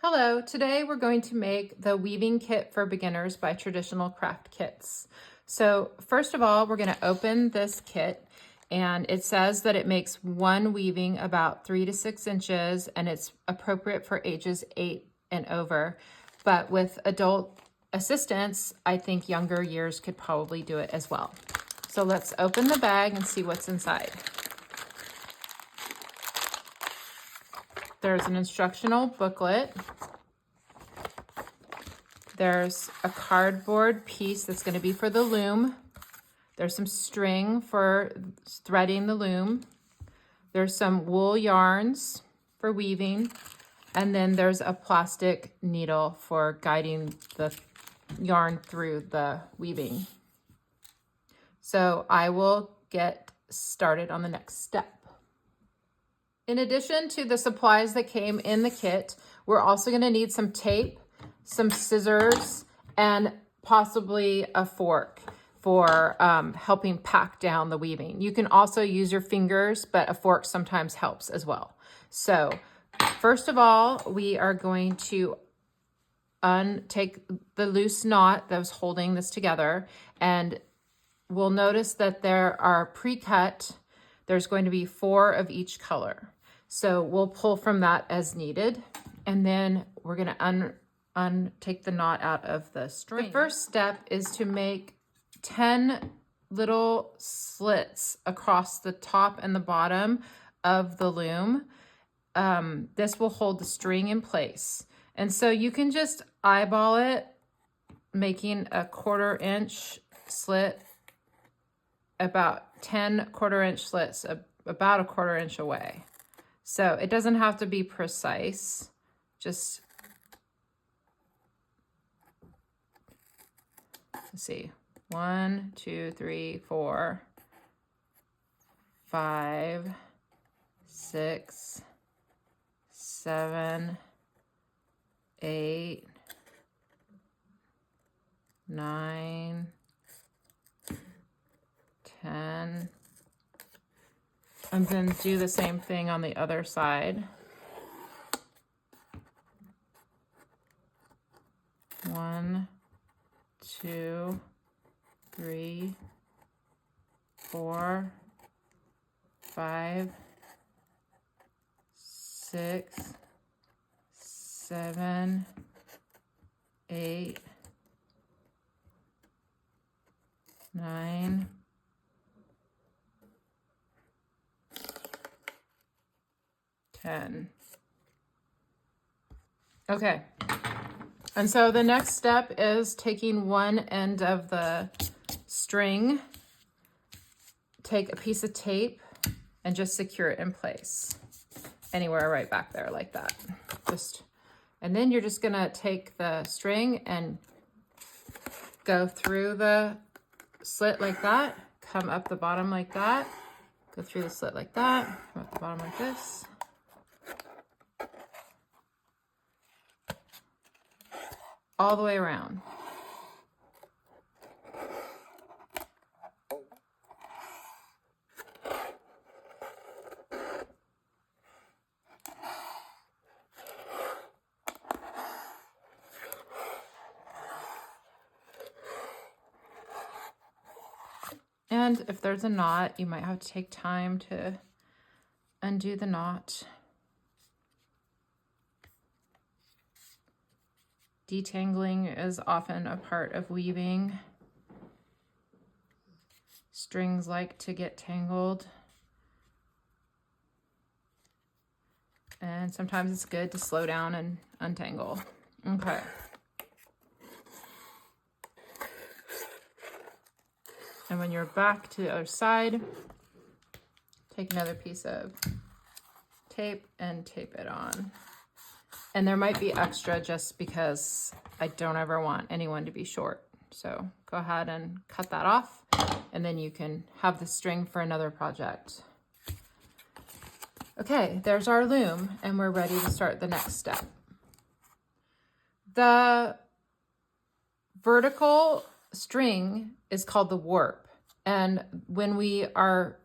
Hello, today we're going to make the weaving kit for beginners by Traditional Craft Kits. So first of all, we're going to open this kit, and it says that it makes one weaving about 3 to 6 inches, and it's appropriate for ages 8 and over. But with adult assistance, I think younger years could probably do it as well. So let's open the bag and see what's inside. There's an instructional booklet. There's a cardboard piece that's going to be for the loom. There's some string for threading the loom. There's some wool yarns for weaving. And then there's a plastic needle for guiding the yarn through the weaving. So I will get started on the next step. In addition to the supplies that came in the kit, we're also going to need some tape, some scissors, and possibly a fork for helping pack down the weaving. You can also use your fingers, but a fork sometimes helps as well. So first of all, we are going to take the loose knot that was holding this together, and we'll notice that there are pre-cut. There's going to be 4 of each color. So we'll pull from that as needed. And then we're going to take the knot out of the string. The first step is to make 10 little slits across the top and the bottom of the loom. This will hold the string in place. And so you can just eyeball it, making a 1/4 inch slit, about 10 1/4 inch slits, about a 1/4 inch away. So it doesn't have to be precise, just, let's see, 1, 2, 3, 4, 5, 6, 7, 8, 9, 10, and then do the same thing on the other side. 1, 2, 3, 4, 5, 6, 7, 8, 9, 10. Okay. And so the next step is taking one end of the string, take a piece of tape, and just secure it in place. Anywhere right back there like that. And then you're just gonna take the string and go through the slit like that, come up the bottom like that, go through the slit like that, come up the bottom like this. All the way around. And if there's a knot, you might have to take time to undo the knot. Detangling is often a part of weaving. Strings like to get tangled. And sometimes it's good to slow down and untangle. Okay. And when you're back to the other side, take another piece of tape and tape it on. And there might be extra just because I don't ever want anyone to be short. So go ahead and cut that off, and then you can have the string for another project. Okay, there's our loom, and we're ready to start the next step. The vertical string is called the warp. And when we are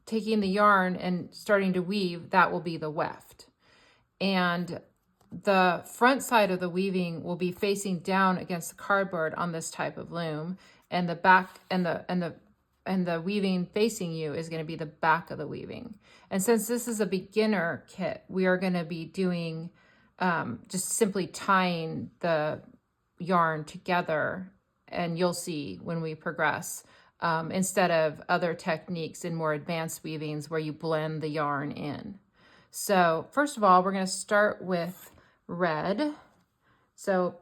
taking the yarn and starting to weave, that will be the weft. And the front side of the weaving will be facing down against the cardboard on this type of loom, and the back and the weaving facing you is going to be the back of the weaving. And since this is a beginner kit, we are going to be doing just simply tying the yarn together, and you'll see when we progress, instead of other techniques in more advanced weavings where you blend the yarn in. So first of all, we're going to start with red. So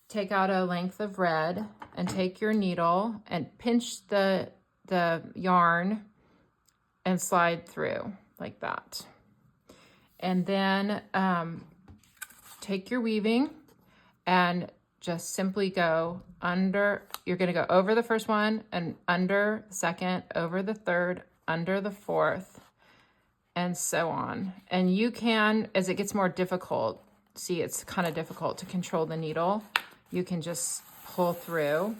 take out a length of red and take your needle and pinch the yarn and slide through like that. And then take your weaving and just simply go under. You're going to go over the first one and under the second, over the third, under the fourth, and so on. And you can, as it gets more difficult, see it's kind of difficult to control the needle, you can just pull through,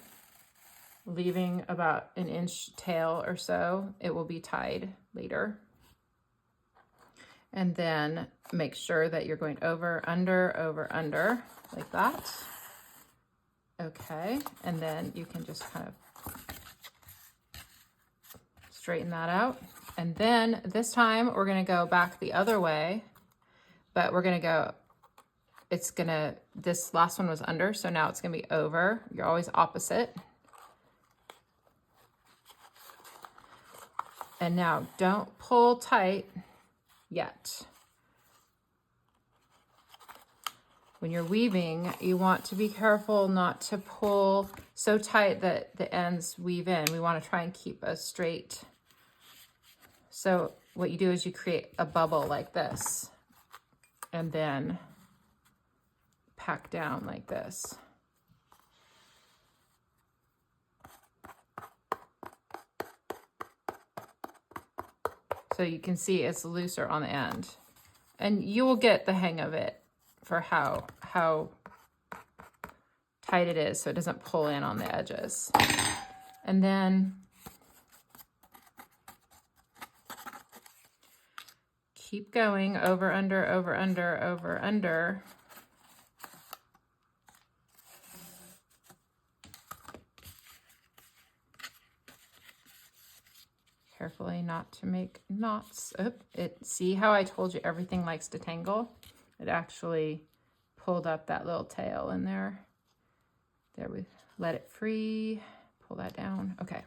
leaving about an inch tail or so. It will be tied later. And then make sure that you're going over, under, like that. Okay, and then you can just kind of straighten that out. And then this time we're gonna go back the other way, but we're gonna go, this last one was under, so now it's gonna be over. You're always opposite. And now don't pull tight yet. When you're weaving, you want to be careful not to pull so tight that the ends weave in. We want to try and keep a straight. So what you do is you create a bubble like this, and then pack down like this. So you can see it's looser on the end, and you will get the hang of it for how tight it is so it doesn't pull in on the edges. And then keep going over, under, over, under. Carefully not to make knots. See how I told you everything likes to tangle? It actually pulled up that little tail in there. There, we let it free, pull that down. Okay.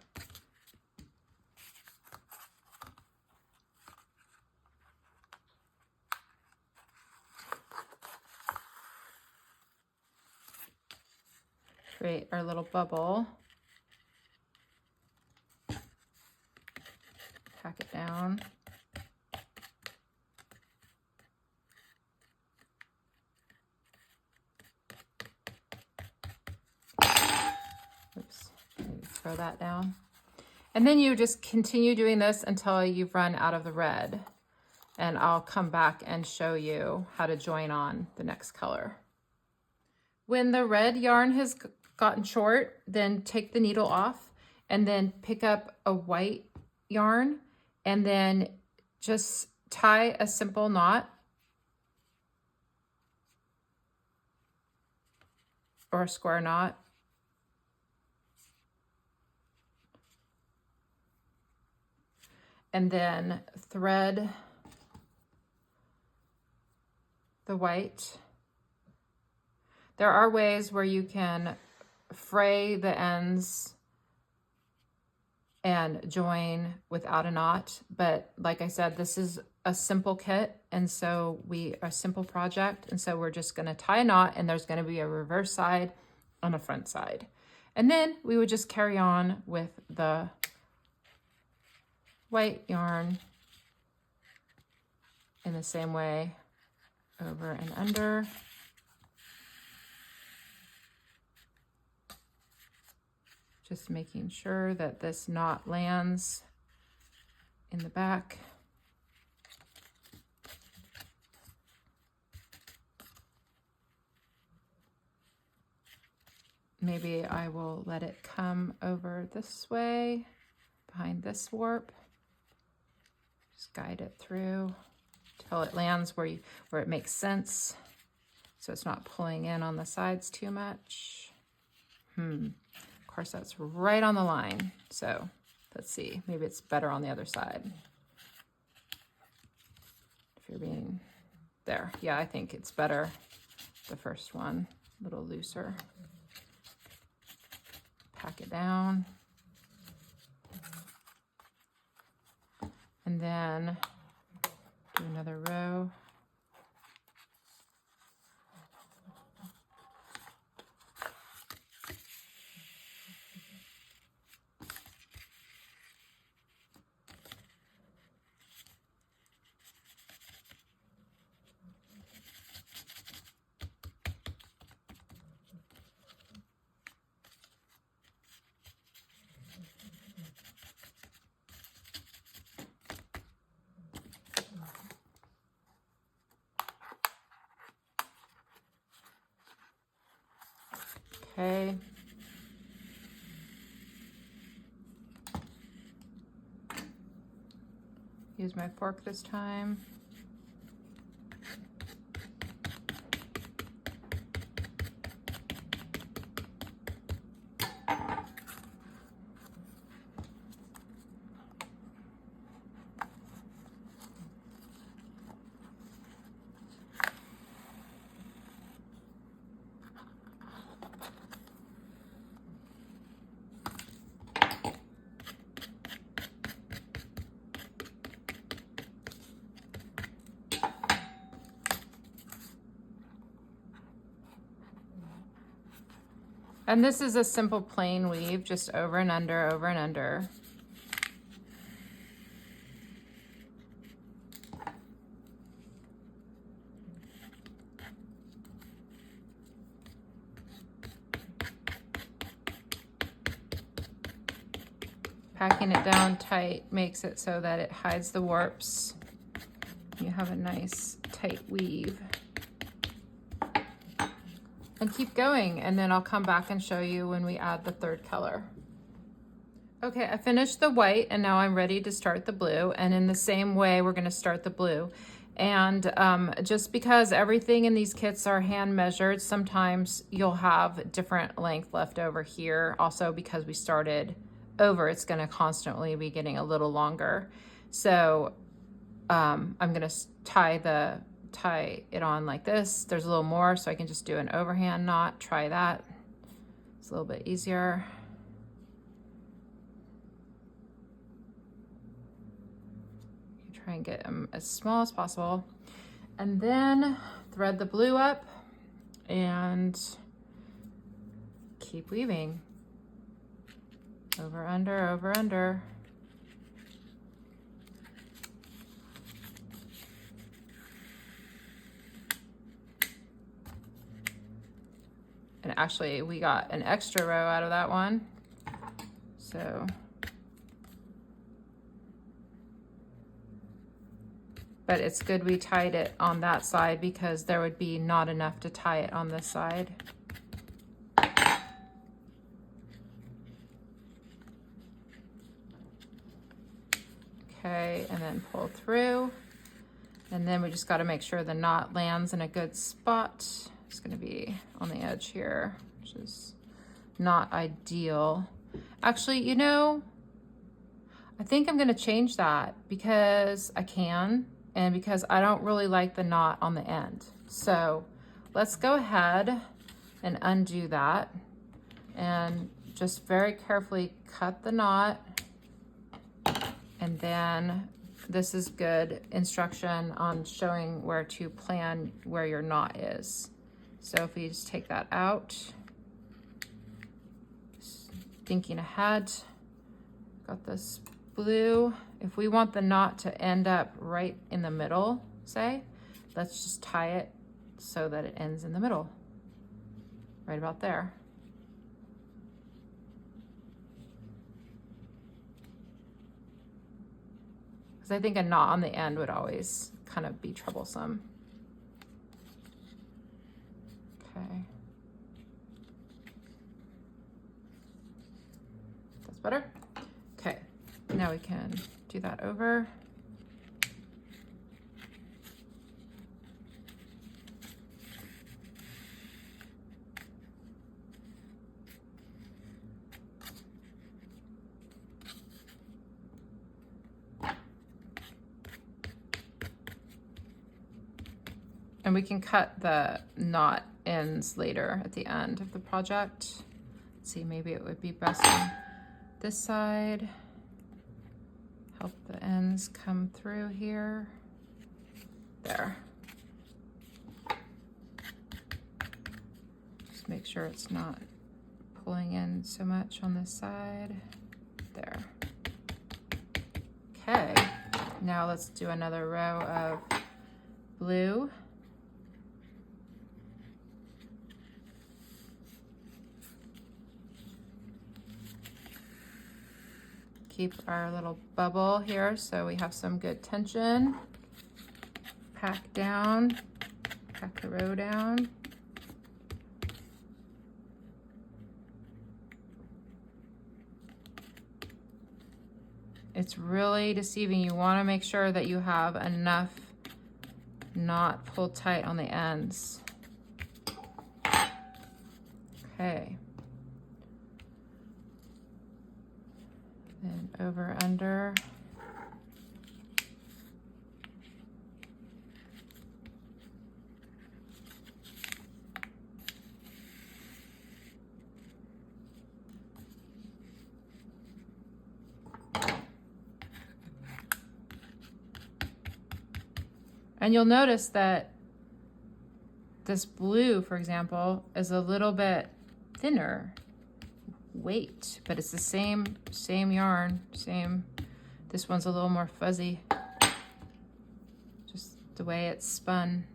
Create our little bubble. Pack it down. Oops, maybe throw that down. And then you just continue doing this until you've run out of the red. And I'll come back and show you how to join on the next color. When the red yarn has gotten short, then take the needle off and then pick up a white yarn and then just tie a simple knot or a square knot. And then thread the white. There are ways where you can fray the ends and join without a knot, but like I said, this is a simple kit, and so a simple project, and so we're just going to tie a knot, and there's going to be a reverse side and a front side, and then we would just carry on with the white yarn in the same way, over and under. Just making sure that this knot lands in the back. Maybe I will let it come over this way, behind this warp. Just guide it through till it lands where it makes sense. so it's not pulling in on the sides too much. Of course, that's right on the line. So let's see, maybe it's better on the other side. If you're being there. Yeah, I think it's better, the first one, a little looser. Pack it down. And then do another row. Okay. Use my fork this time. And this is a simple plain weave, just over and under, over and under. Packing it down tight makes it so that it hides the warps. You have a nice tight weave. And keep going, and then I'll come back and show you when we add the third color. Okay, I finished the white and now I'm ready to start the blue, and in the same way we're going to start the blue. And just because everything in these kits are hand measured, sometimes you'll have different length left over here. Also, because we started over, it's going to constantly be getting a little longer. So I'm going to tie it on like this. There's a little more, so I can just do an overhand knot. Try that. It's a little bit easier. Try and get them as small as possible. And then thread the blue up and keep weaving. Over, under, over, under. And actually, we got an extra row out of that one. So, but it's good we tied it on that side because there would be not enough to tie it on this side. Okay, and then pull through. And then we just got to make sure the knot lands in a good spot. It's going to be on the edge here, which is not ideal. Actually, you know, I think I'm going to change that because I can and because I don't really like the knot on the end. So let's go ahead and undo that and just very carefully cut the knot. And then this is good instruction on showing where to plan where your knot is. So if we just take that out, thinking ahead, got this blue. If we want the knot to end up right in the middle, say, let's just tie it so that it ends in the middle, right about there. Because I think a knot on the end would always kind of be troublesome. Okay. That's better. Okay, now we can do that over. And we can cut the knot ends later at the end of the project. Let's see, maybe it would be best on this side. Help the ends come through here. There. Just make sure it's not pulling in so much on this side. There. Okay, now let's do another row of blue. Keep our little bubble here so we have some good tension. Pack down, pack the row down. It's really deceiving. You want to make sure that you have enough knot pulled tight on the ends. Okay. Then over, under. And you'll notice that this blue, for example, is a little bit thinner weight, but it's the same yarn, this one's a little more fuzzy, just the way it's spun,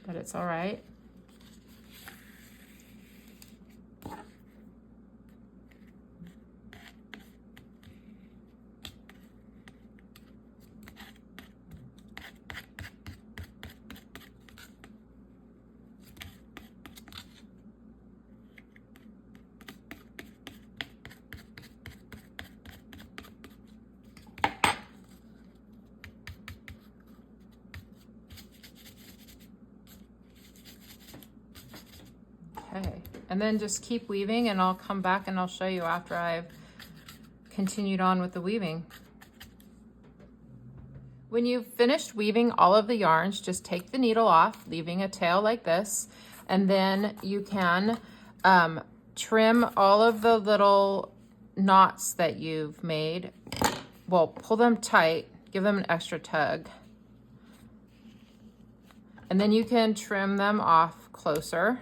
but it's all right. Okay, and then just keep weaving and I'll come back and I'll show you after I've continued on with the weaving. When you've finished weaving all of the yarns, just take the needle off, leaving a tail like this, and then you can trim all of the little knots that you've made. Well, pull them tight, give them an extra tug, and then you can trim them off closer.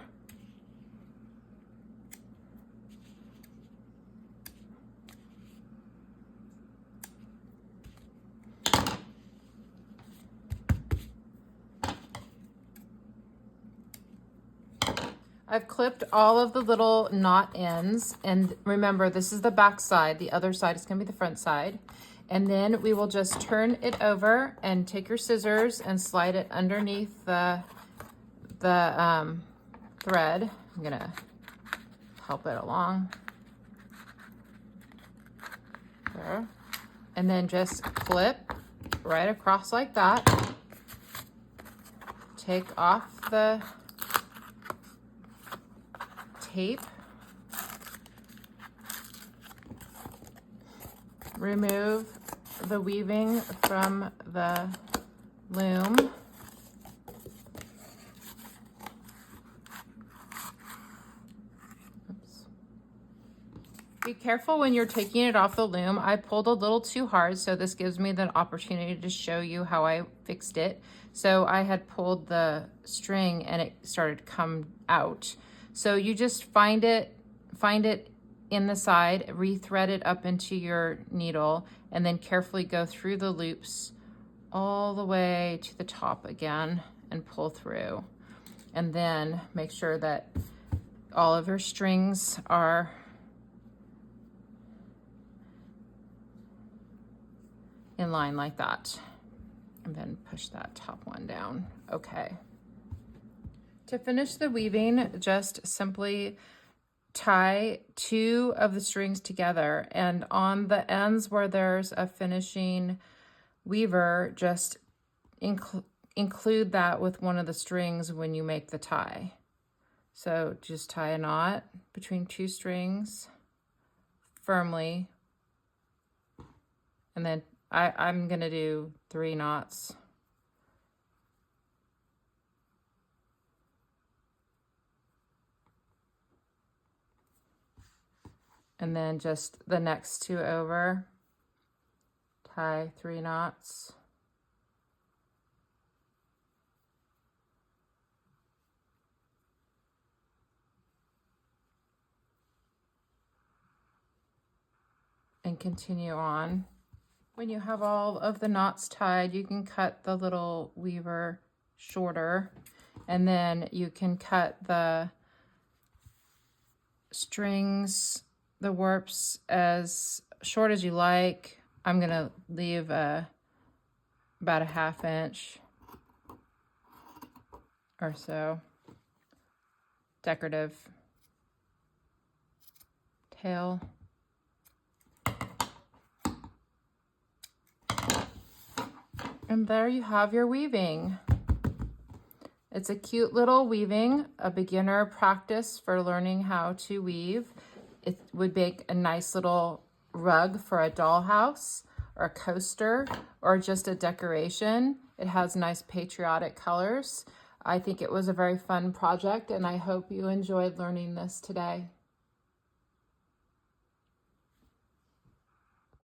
I've clipped all of the little knot ends, and remember, this is the back side. The other side is going to be the front side. And then we will just turn it over and take your scissors and slide it underneath the thread. I'm going to help it along. There. And then just clip right across like that. Take off the tape, remove the weaving from the loom, be careful when you're taking it off the loom. I pulled a little too hard, so this gives me the opportunity to show you how I fixed it. So I had pulled the string and it started to come out. So you just find it in the side, rethread it up into your needle, and then carefully go through the loops all the way to the top again and pull through. And then make sure that all of your strings are in line like that. And then push that top one down. Okay. To finish the weaving, just simply tie 2 of the strings together, and on the ends where there's a finishing weaver, just include that with one of the strings when you make the tie. So just tie a knot between 2 strings firmly, and then I'm gonna do 3 knots. And then just the next 2 over, tie 3 knots. And continue on. When you have all of the knots tied, you can cut the little weaver shorter, and then you can cut the strings, the warps, as short as you like. I'm gonna leave about a 1/2 inch or so. Decorative tail. And there you have your weaving. It's a cute little weaving, a beginner practice for learning how to weave. It would make a nice little rug for a dollhouse or a coaster or just a decoration. It has nice patriotic colors. I think it was a very fun project, and I hope you enjoyed learning this today.